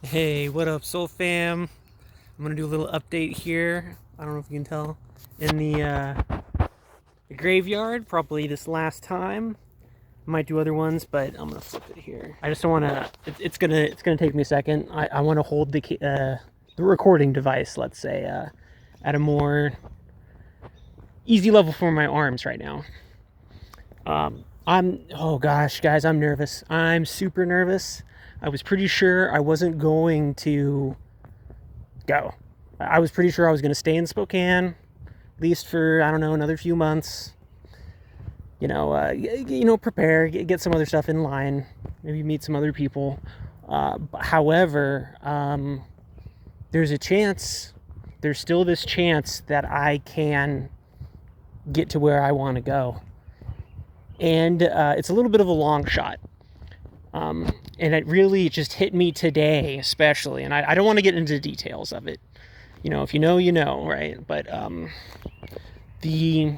Hey, what up, Soul Fam? I'm gonna do a little update here. I don't know if you can tell. In the graveyard, probably this last time. Might do other ones, but I'm gonna flip it here. I just don't want to. It's gonna take me a second. I want to hold the recording device, let's say, at a more easy level for my arms right now. Oh gosh, guys, I'm nervous. I'm super nervous. I was pretty sure I wasn't going to go. I was pretty sure I was going to stay in Spokane, at least for, I don't know, another few months. Prepare, get some other stuff in line, maybe meet some other people. However, there's still this chance that I can get to where I want to go. And it's a little bit of a long shot. And it really just hit me today, especially. And I don't want to get into details of it. If you know, you know, right? But the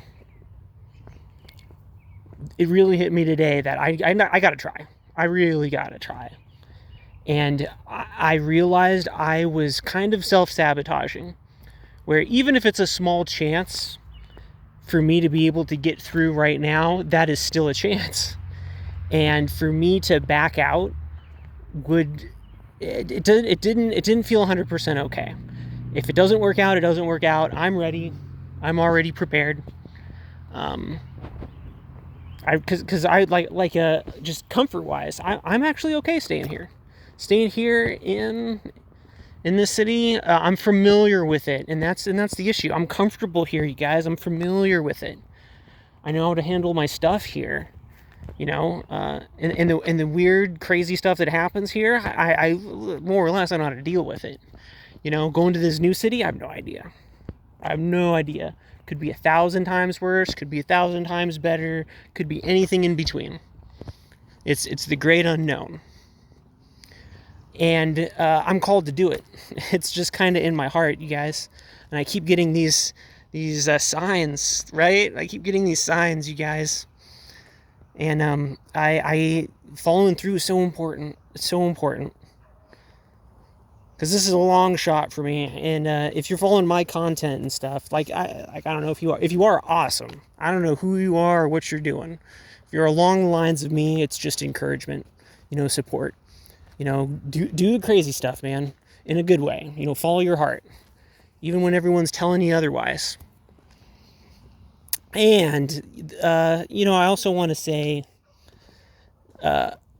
it really hit me today that I gotta try. I really gotta try. And I realized I was kind of self-sabotaging, where even if it's a small chance for me to be able to get through right now, that is still a chance. And for me to back out would it didn't feel 100% okay. If it doesn't work out, it doesn't work out. I'm ready. I'm already prepared. Because I like just comfort wise, I'm actually okay staying here in this city. I'm familiar with it, and that's the issue. I'm comfortable here, you guys. I'm familiar with it. I know how to handle my stuff here. And the weird, crazy stuff that happens here, I more or less I know how to deal with it. Going to this new city, I have no idea. I have no idea. Could be 1,000 times worse, could be 1,000 times better, could be anything in between. It's the great unknown. And I'm called to do it. It's just kind of in my heart, you guys. And I keep getting these signs, right? I keep getting these signs, you guys. And I following through is so important. It's so important. Because this is a long shot for me, and if you're following my content and stuff, I don't know if you are. If you are, awesome. I don't know who you are or what you're doing. If you're along the lines of me, it's just encouragement, support. Do the crazy stuff, man, in a good way. Follow your heart, even when everyone's telling you otherwise. And I also want to say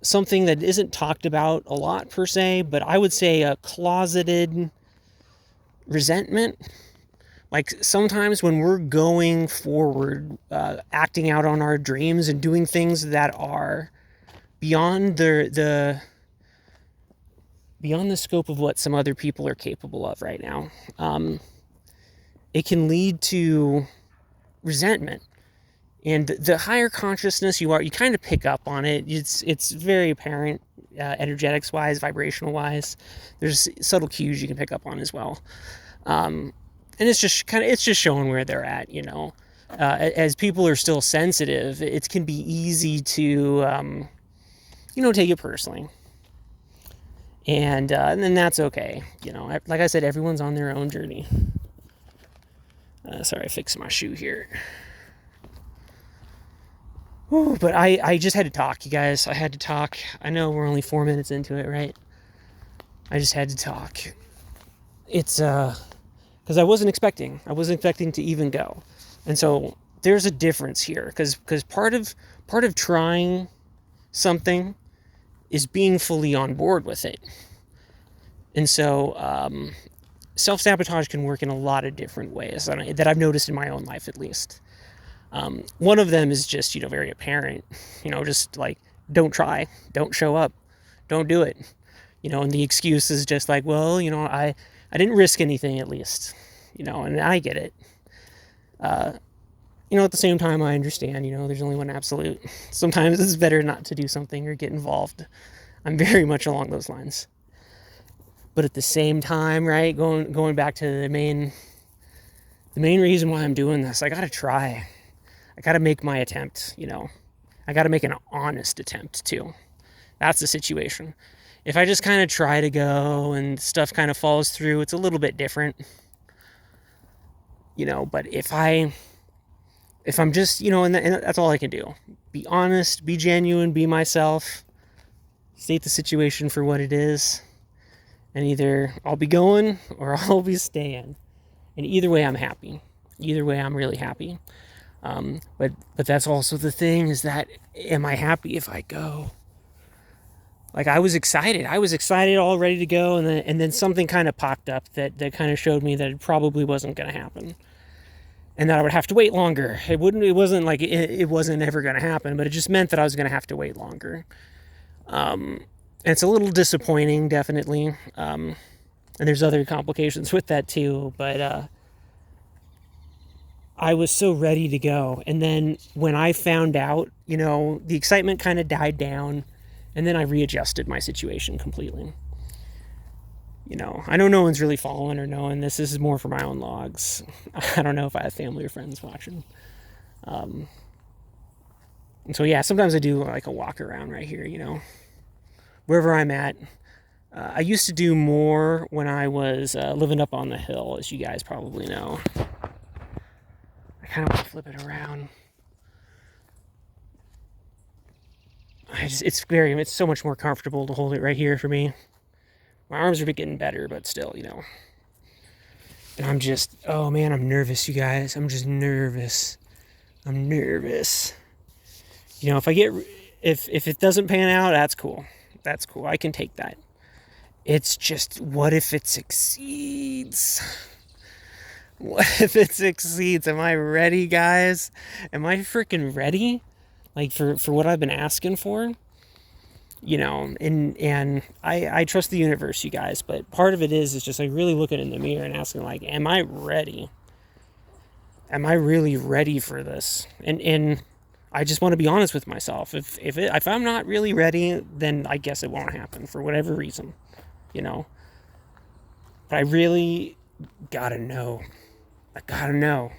something that isn't talked about a lot per se, but I would say a closeted resentment. Like sometimes when we're going forward, acting out on our dreams and doing things that are beyond beyond the scope of what some other people are capable of right now, it can lead to resentment. And the higher consciousness you are, you kind of pick up on it. It's very apparent, energetics wise, vibrational wise. There's subtle cues you can pick up on as well. And it's just showing where they're at. As people are still sensitive, it can be easy to take it personally. And then that's okay. Like I said, everyone's on their own journey. Sorry, I fixed my shoe here. Ooh, but I just had to talk, you guys. I had to talk. I know we're only 4 minutes into it, right? I just had to talk. It's because I wasn't expecting to even go, and so there's a difference here. Because part of trying something is being fully on board with it, and so self-sabotage can work in a lot of different ways that I've noticed in my own life, at least. One of them is just, very apparent, just like, don't try, don't show up, don't do it, and the excuse is just like, well, I didn't risk anything at least, and I get it. At the same time, I understand, there's only one absolute. Sometimes it's better not to do something or get involved. I'm very much along those lines. But at the same time, right, going back to the main reason why I'm doing this, I gotta try. I gotta make my attempt, I gotta make an honest attempt too. That's the situation. If I just kind of try to go and stuff kind of falls through, it's a little bit different, but if I'm just, and that's all I can do. Be honest, be genuine, be myself, state the situation for what it is, and either I'll be going or I'll be staying. And either way, I'm happy. Either way, I'm really happy. But that's also the thing, is that, am I happy if I go? Like, I was excited, all ready to go, and then something kind of popped up that kind of showed me that it probably wasn't going to happen, and that I would have to wait longer. It wasn't like it wasn't ever going to happen, but it just meant that I was going to have to wait longer. And it's a little disappointing, definitely. And there's other complications with that too, but I was so ready to go. And then when I found out, the excitement kind of died down, and then I readjusted my situation completely. I know no one's really following or knowing this. This is more for my own logs. I don't know if I have family or friends watching. And so, yeah, sometimes I do like a walk around right here, wherever I'm at. I used to do more when I was living up on the hill, as you guys probably know. I kind of want to flip it around. It's so much more comfortable to hold it right here for me. My arms are getting better, but still, And I'm just, oh man, I'm nervous, you guys. I'm just nervous. I'm nervous. If it doesn't pan out, that's cool. That's cool. I can take that. It's just, what if it succeeds? What if it succeeds? Am I ready, guys? Am I freaking ready? Like, for what I've been asking for? And I trust the universe, you guys, but part of it is just like really looking in the mirror and asking, like, am I ready? Am I really ready for this? And I just want to be honest with myself. If I'm not really ready, then I guess it won't happen for whatever reason, But I really gotta know. I gotta know.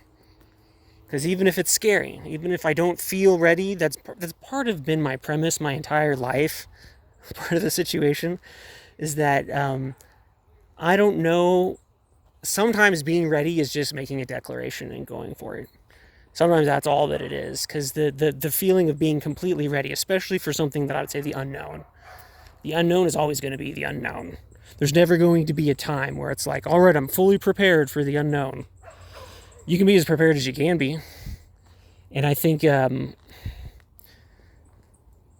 Because even if it's scary, even if I don't feel ready, that's part of been my premise my entire life. Part of the situation is that I don't know. Sometimes being ready is just making a declaration and going for it. Sometimes that's all that it is. Because the feeling of being completely ready, especially for something that I would say the unknown is always going to be the unknown. There's never going to be a time where it's like, all right, I'm fully prepared for the unknown. You can be as prepared as you can be. And I think the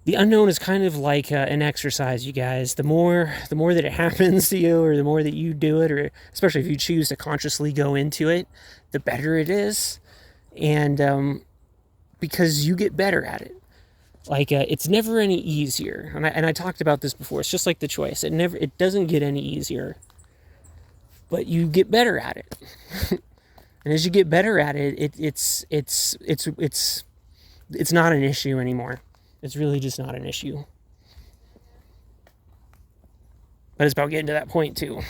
unknown is kind of like an exercise, you guys. The more that it happens to you, or the more that you do it, or especially if you choose to consciously go into it, the better it is. And because you get better at it. Like, it's never any easier. And I talked about this before. It's just like the choice. It doesn't get any easier. But you get better at it. And as you get better at it, it's not an issue anymore. It's really just not an issue. But it's about getting to that point too.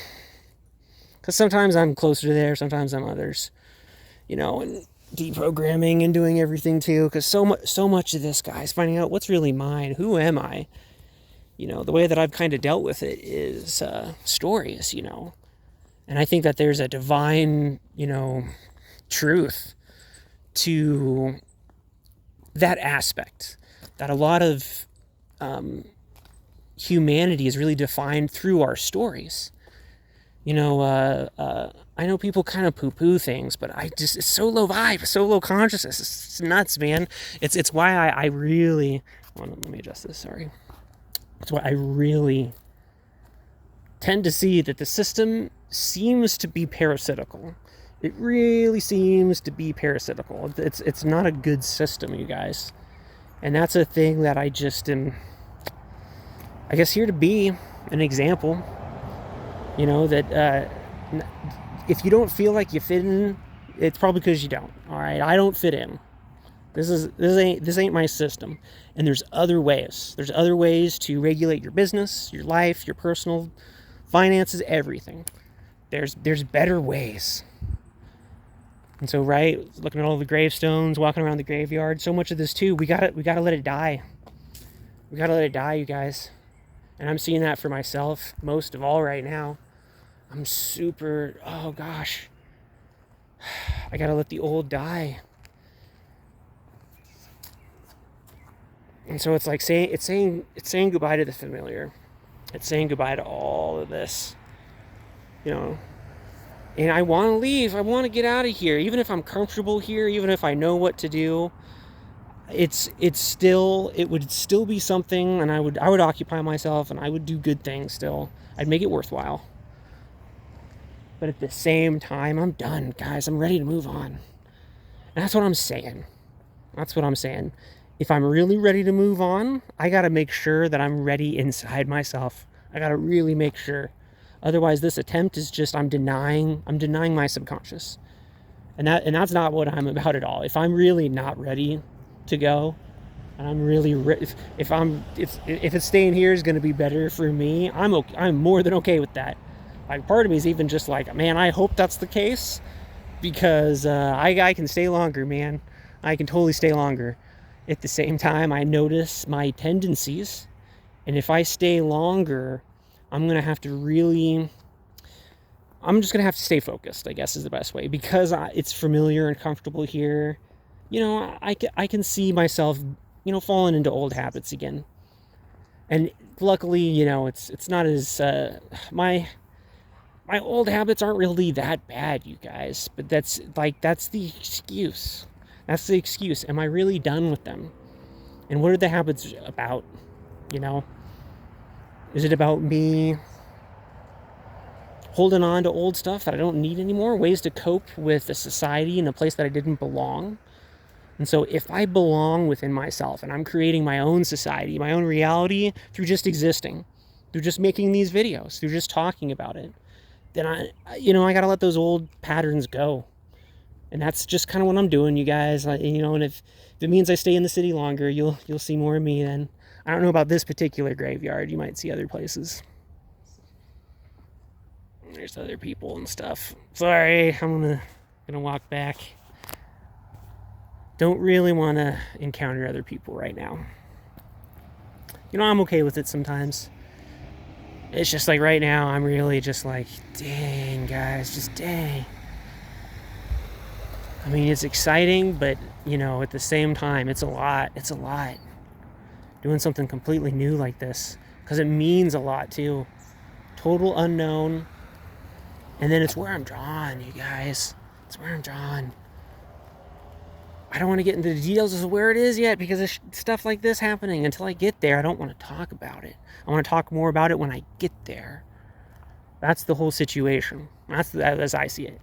Because sometimes I'm closer to there, sometimes I'm others. And deprogramming and doing everything too. Because so much of this, guys, finding out what's really mine. Who am I? The way that I've kind of dealt with it is stories. And I think that there's a divine, truth to that aspect, that a lot of humanity is really defined through our stories. I know people kind of poo-poo things, but it's so low vibe, so low consciousness. It's nuts, man. It's why I really, let me adjust this, sorry. It's why I really tend to see that the system seems to be parasitical. It really seems to be parasitical. It's not a good system, you guys. And that's a thing that I just am, I guess, here to be an example. That if you don't feel like you fit in, it's probably because you don't. All right, I don't fit in. This ain't my system. And there's other ways. There's other ways to regulate your business, your life, your personal finances, everything. There's better ways. And so, right, looking at all the gravestones, walking around the graveyard, so much of this too, we gotta let it die. We gotta let it die, you guys. And I'm seeing that for myself most of all right now. I'm super, oh gosh, I gotta let the old die. And so it's like saying goodbye to the familiar. It's saying goodbye to all of this, you know. And I want to leave. I want to get out of here. Even if I'm comfortable here, even if I know what to do, it would still be something, and I would occupy myself, and I would do good things still. I'd make it worthwhile. But at the same time, I'm done, guys. I'm ready to move on. And that's what I'm saying. That's what I'm saying. If I'm really ready to move on, I got to make sure that I'm ready inside myself. I got to really make sure. Otherwise, this attempt is just, I'm denying my subconscious. And that's not what I'm about at all. If I'm really not ready to go, and I'm really if it's staying here is going to be better for me, I'm okay. I'm more than okay with that. Like, part of me is even just like, man, I hope that's the case, because I can stay longer, man. I can totally stay longer. At the same time, I notice my tendencies, and if I stay longer, I'm just gonna have to stay focused, I guess is the best way, because it's familiar and comfortable here. You know, I can see myself, you know, falling into old habits again. And luckily, you know, it's not as my old habits aren't really that bad, you guys. But that's the excuse. That's the excuse. Am I really done with them? And what are the habits about? You know, is it about me holding on to old stuff that I don't need anymore? Ways to cope with a society in a place that I didn't belong? And so if I belong within myself, and I'm creating my own society, my own reality through just existing, through just making these videos, through just talking about it, then I got to let those old patterns go. And that's just kind of what I'm doing, you guys. And if it means I stay in the city longer, you'll see more of me then. I don't know about this particular graveyard. You might see other places. There's other people and stuff. Sorry, I'm gonna walk back. Don't really want to encounter other people right now. You know, I'm okay with it sometimes. It's just like right now, I'm really just like, dang, guys, just dang. I mean, it's exciting, but, you know, at the same time, it's a lot. It's a lot. Doing something completely new like this, because it means a lot, too. Total unknown. And then it's where I'm drawn, you guys. It's where I'm drawn. I don't want to get into the details of where it is yet, because there's stuff like this happening. Until I get there, I don't want to talk about it. I want to talk more about it when I get there. That's the whole situation. That's as I see it.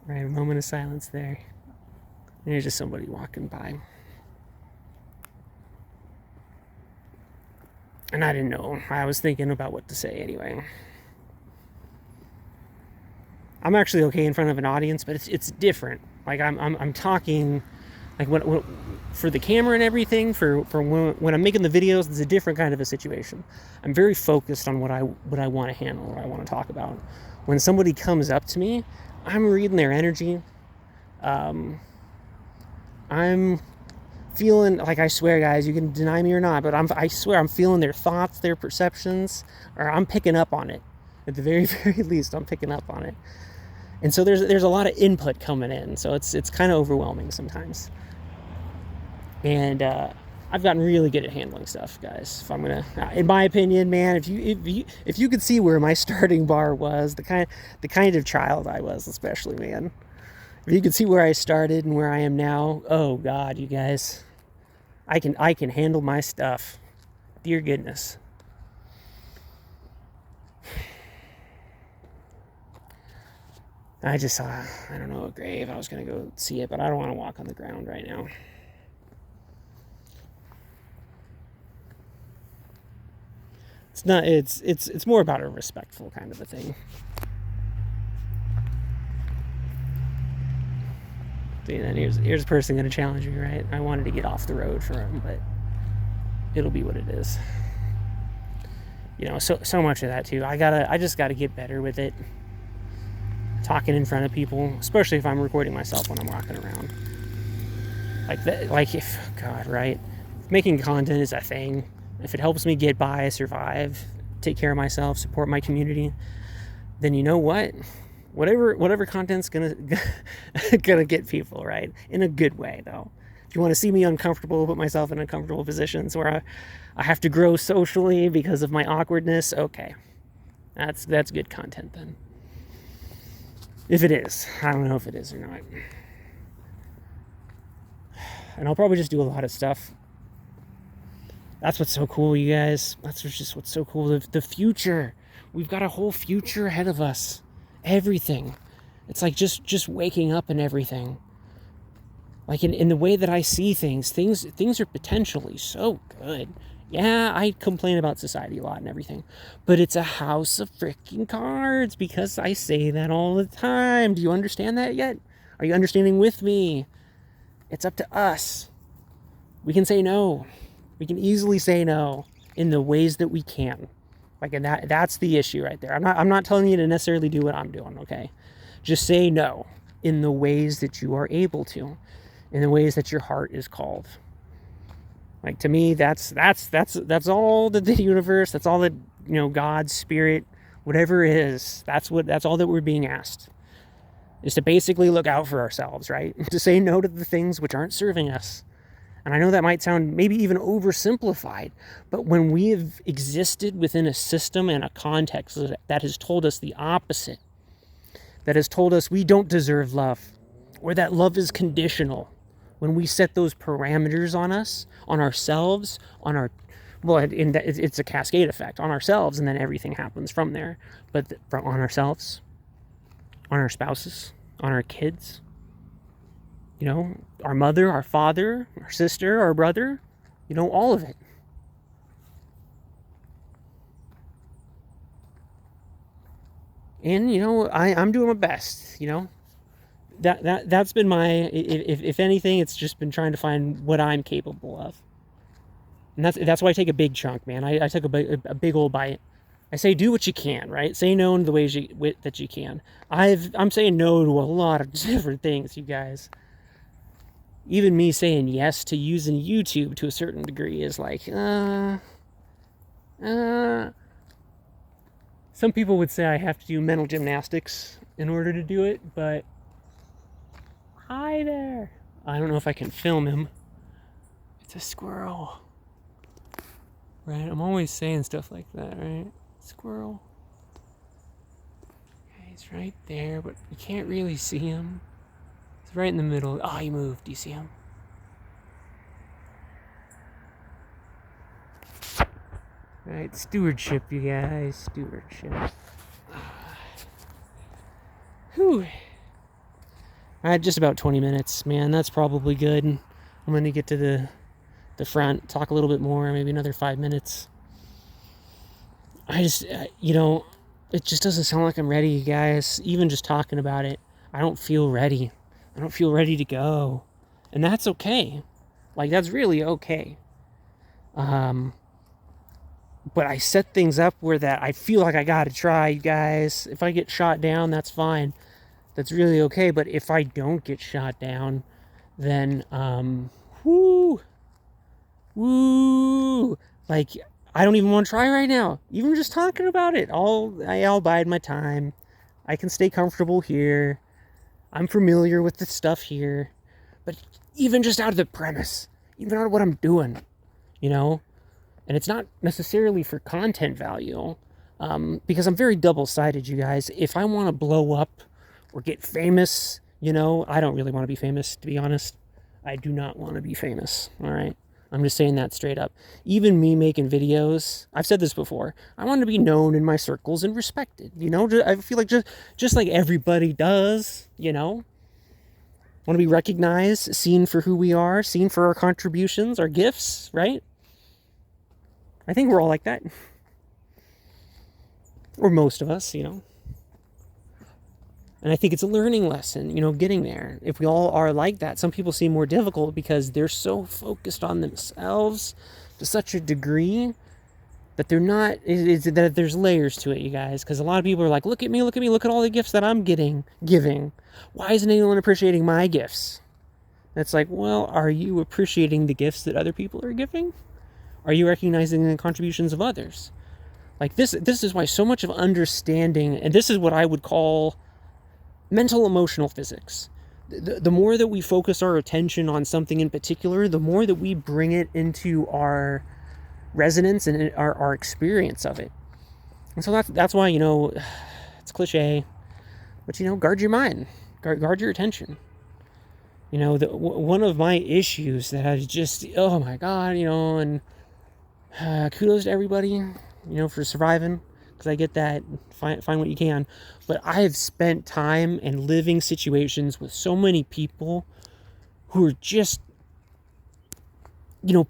Right, a moment of silence there. There's just somebody walking by. And I didn't know. I was thinking about what to say anyway. I'm actually okay in front of an audience, but it's different. Like I'm talking, like when for the camera and everything. For when I'm making the videos, it's a different kind of a situation. I'm very focused on what I want to handle, what I want to talk about. When somebody comes up to me, I'm reading their energy. I'm feeling, like, I swear, guys, you can deny me or not, but I swear I'm feeling their thoughts, their perceptions, or I'm picking up on it. At the very, very least, I'm picking up on it. And so there's a lot of input coming in, so it's kind of overwhelming sometimes. And I've gotten really good at handling stuff, guys. If I'm gonna, in my opinion, man, if you could see where my starting bar was, the kind of child I was, especially, man. If you could see where I started and where I am now, oh God, you guys, I can handle my stuff. Dear goodness. I just saw, I don't know, a grave. I was gonna go see it, but I don't want to walk on the ground right now. It's not. It's more about a respectful kind of a thing. See, then here's a person going to challenge me, right? I wanted to get off the road for him, but it'll be what it is. You know, so much of that too. I just gotta get better with it. Talking in front of people, especially if I'm recording myself when I'm walking around. Like that, like if, God, right? Making content is a thing. If it helps me get by, survive, take care of myself, support my community, then you know what? Whatever content's gonna get people, right? In a good way, though. If you want to see me uncomfortable, put myself in uncomfortable positions where I have to grow socially because of my awkwardness, okay. That's good content then. If it is. I don't know if it is or not. And I'll probably just do a lot of stuff. That's what's so cool, you guys. That's just what's so cool. The future. We've got a whole future ahead of us. Everything. It's like just waking up and everything. Like in the way that I see things are potentially so good. Yeah, I complain about society a lot and everything, but it's a house of freaking cards because I say that all the time. Do you understand that yet? Are you understanding with me? It's up to us. We can say no. We can easily say no in the ways that we can. Like, and that's the issue right there. I'm not telling you to necessarily do what I'm doing, okay? Just say no in the ways that you are able to, in the ways that your heart is called. Like, to me, that's all that the universe, that's all that, you know, God, spirit, whatever it is, that's all that we're being asked, is to basically look out for ourselves, right? To say no to the things which aren't serving us. And I know that might sound maybe even oversimplified, but when we have existed within a system and a context that has told us the opposite, that has told us we don't deserve love, or that love is conditional, when we set those parameters on us, on ourselves, on our, well, it's a cascade effect on ourselves, and then everything happens from there. But on ourselves, on our spouses, on our kids, you know, our mother, our father, our sister, our brother, you know, all of it. And, you know, I'm doing my best, you know. That's been my, if anything, it's just been trying to find what I'm capable of. And that's why I take a big chunk, man. I took a big old bite. I say do what you can, right? Say no in the ways that you can. I'm saying no to a lot of different things, you guys. Even me saying yes to using YouTube to a certain degree is like, some people would say I have to do mental gymnastics in order to do it, but hi there. I don't know if I can film him. It's a squirrel. Right? I'm always saying stuff like that, right? Squirrel. Okay, he's right there, but you can't really see him. He's right in the middle. Oh, he moved. Do you see him? Right, stewardship, you guys. Stewardship. Whew. I had just about 20 minutes, man. That's probably good. I'm going to get to the front, talk a little bit more, maybe another 5 minutes. I just, you know, it just doesn't sound like I'm ready, you guys. Even just talking about it, I don't feel ready. I don't feel ready to go. And that's okay. Like, that's really okay. But I set things up where that I feel like I gotta try, you guys. If I get shot down, that's fine. That's really okay. But if I don't get shot down, then, like, I don't even want to try right now. Even just talking about it, I'll bide my time. I can stay comfortable here. I'm familiar with the stuff here. But even just out of the premise, even out of what I'm doing, you know, and it's not necessarily for content value, because I'm very double-sided, you guys. If I want to blow up or get famous, you know, I don't really want to be famous, to be honest. I do not want to be famous, all right? I'm just saying that straight up. Even me making videos, I've said this before, I want to be known in my circles and respected, you know? I feel like just like everybody does, you know? Want to be recognized, seen for who we are, seen for our contributions, our gifts, right? I think we're all like that. Or most of us, you know? And I think it's a learning lesson, you know, getting there. If we all are like that, some people seem more difficult because they're so focused on themselves. to such a degree that they're not, that there's layers to it, you guys. Because a lot of people are like, look at me, look at all the gifts that I'm giving. Why isn't anyone appreciating my gifts? It's like, well, are you appreciating the gifts that other people are giving? Are you recognizing the contributions of others? Like this is why so much of understanding, and this is what I would call mental emotional physics. The more that we focus our attention on something in particular, the more that we bring it into our resonance and our experience of it. And so that's why, it's cliche, but guard your mind, guard your attention. One of my issues that I just, oh my God, and kudos to everybody, for surviving, because I get that, find what you can. But I have spent time and living situations with so many people who are just,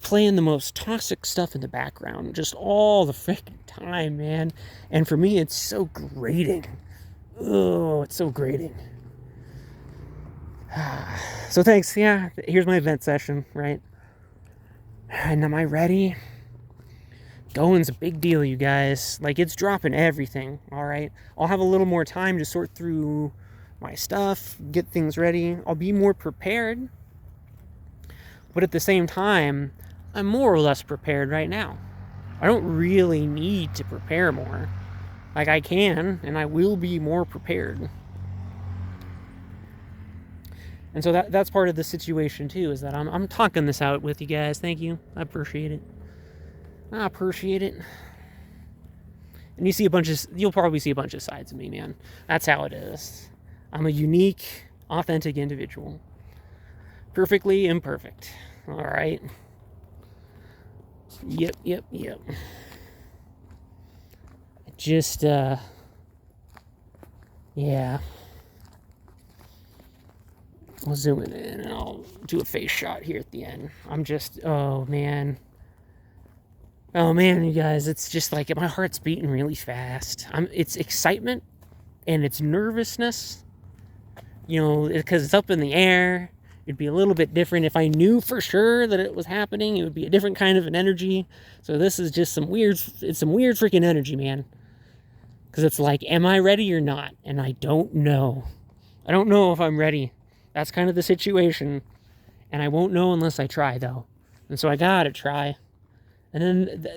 playing the most toxic stuff in the background, just all the freaking time, man. And for me, it's so grating. Oh, it's so grating. So thanks. Yeah, here's my vent session, right? And am I ready? Going's a big deal, you guys. Like, it's dropping everything, all right? I'll have a little more time to sort through my stuff, get things ready. I'll be more prepared. But at the same time, I'm more or less prepared right now. I don't really need to prepare more. Like, I can, and I will be more prepared. And so that's part of the situation, too, is that I'm talking this out with you guys. Thank you. I appreciate it. And you'll probably see a bunch of sides of me, man. That's how it is. I'm a unique, authentic individual. Perfectly imperfect. All right. Yep. Just, yeah. I'll zoom in and I'll do a face shot here at the end. Oh man, you guys, it's just like my heart's beating really fast. It's excitement and it's nervousness, because it's up in the air. It'd be a little bit different if I knew for sure that it was happening. It would be a different kind of an energy. So this is just some weird freaking energy, man. Because it's like, am I ready or not? And I don't know. I don't know if I'm ready. That's kind of the situation. And I won't know unless I try, though. And so I gotta try. And then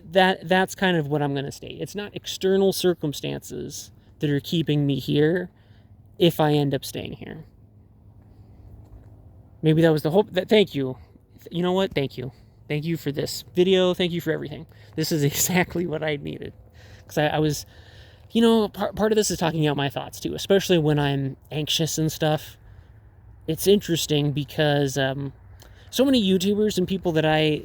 that's kind of what I'm going to state. It's not external circumstances that are keeping me here if I end up staying here. Maybe that was the hope. Thank you. You know what? Thank you. Thank you for this video. Thank you for everything. This is exactly what I needed. Because I was, part of this is talking out my thoughts too, especially when I'm anxious and stuff. It's interesting because so many YouTubers and people that I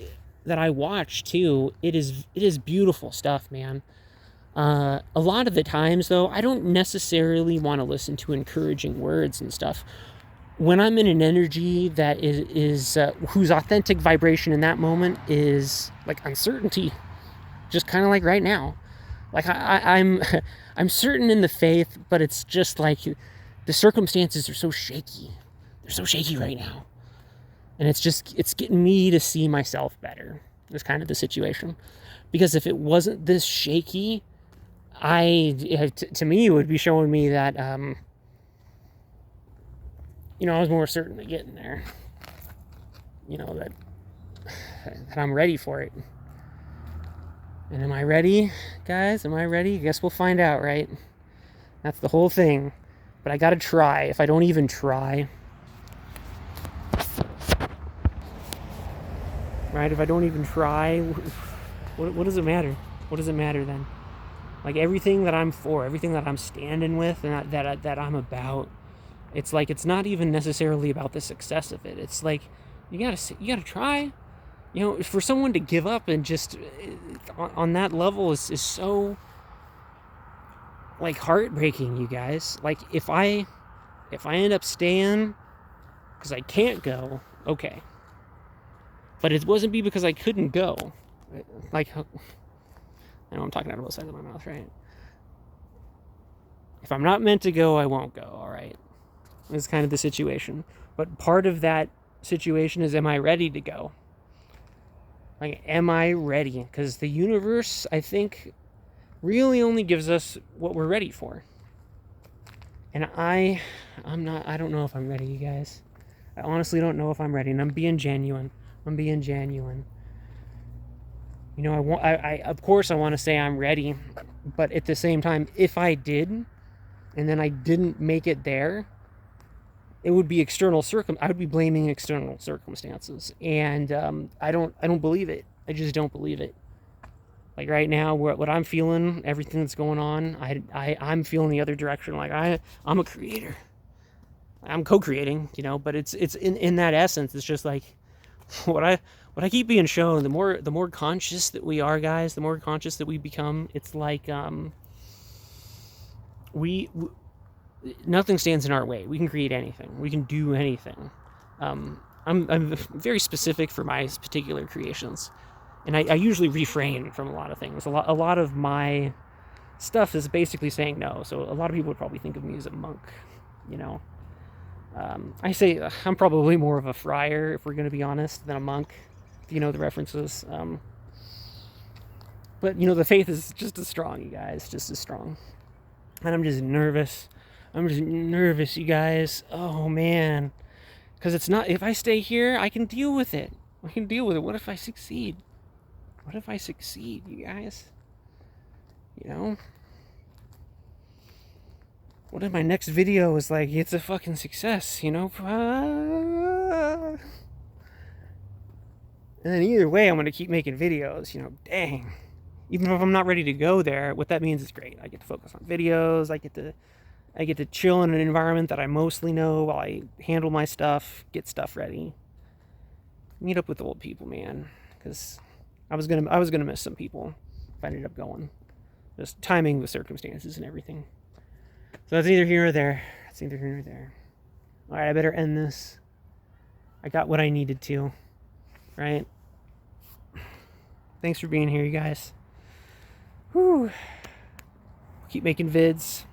watch too, it is beautiful stuff, man. A lot of the times though, I don't necessarily want to listen to encouraging words and stuff. When I'm in an energy that is whose authentic vibration in that moment is like uncertainty, just kind of like right now. Like I'm certain in the faith, but it's just like the circumstances are so shaky. They're so shaky right now. And it's getting me to see myself better. Is kind of the situation. Because if it wasn't this shaky, to me, it would be showing me that, I was more certain of getting there. That I'm ready for it. And am I ready, guys? Am I ready? I guess we'll find out, right? That's the whole thing. But I gotta try. If I don't even try... Right? If I don't even try, what does it matter? What does it matter then? Like everything that I'm for, everything that I'm standing with, and that I'm about, it's like it's not even necessarily about the success of it. It's like you gotta try. For someone to give up and just on that level is so like heartbreaking, you guys. Like if I end up staying because I can't go, okay. But it wasn't because I couldn't go. Like, I know I'm talking out of both sides of my mouth, right? If I'm not meant to go, I won't go, all right? It's kind of the situation. But part of that situation is, am I ready to go? Like, am I ready? Because the universe, I think, really only gives us what we're ready for. And I'm not, I don't know if I'm ready, you guys. I honestly don't know if I'm ready, and I'm being genuine. You know, of course I want to say I'm ready, but at the same time, if I did, and then I didn't make it there, it would be I would be blaming external circumstances, and I don't believe it. I just don't believe it. Like right now, what I'm feeling, everything that's going on, I'm feeling the other direction. Like I'm a creator. I'm co-creating, you know, but it's in that essence, it's just like what I keep being shown. The more conscious that we are, guys, the more conscious that we become. It's like we nothing stands in our way. We can create anything. We can do anything. I'm very specific for my particular creations, and I usually refrain from a lot of things. A lot of my stuff is basically saying no. So a lot of people would probably think of me as a monk, you know. I say I'm probably more of a friar, if we're going to be honest, than a monk. If you know the references. But you know, the faith is just as strong, you guys, just as strong. And I'm just nervous. You guys. Oh man, because it's not. If I stay here, I can deal with it. What if I succeed? You guys? You know? What if my next video is like, it's a fucking success, you know? And then either way, I'm going to keep making videos, you know, dang. Even if I'm not ready to go there, what that means is great. I get to focus on videos. I get to chill in an environment that I mostly know while I handle my stuff, get stuff ready. Meet up with old people, man. Because I was gonna miss some people if I ended up going. Just timing with circumstances and everything. So that's neither here nor there. All right, I better end this. I got what I needed to, right? Thanks for being here, you guys. Whew. Keep making vids.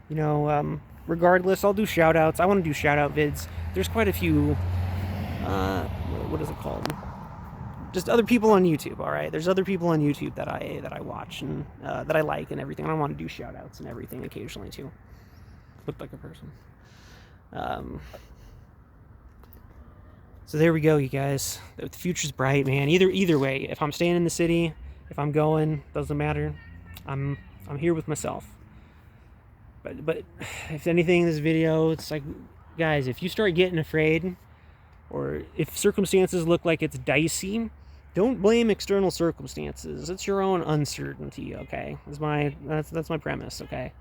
You know, regardless, I'll do shout outs. I want to do shout out vids. There's quite a few, what is it called? Just other people on YouTube, all right? There's other people on YouTube that I watch and that I like and everything. I want to do shout outs and everything occasionally too. Looked like a person. So there we go, you guys. The future's bright, man. Either way, if I'm staying in the city, if I'm going, doesn't matter. I'm here with myself. But if anything, this video, it's like, guys, if you start getting afraid, or if circumstances look like it's dicey, don't blame external circumstances. It's your own uncertainty, okay? That's my premise, okay?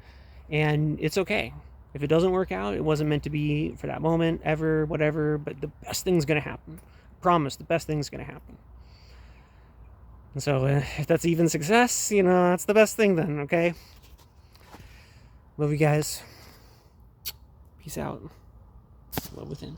And it's okay. If it doesn't work out, it wasn't meant to be for that moment, ever, whatever, but the best thing's going to happen. I promise, the best thing's going to happen. And so if that's even success, you know, that's the best thing then, okay? Love you guys. Peace out. Love within.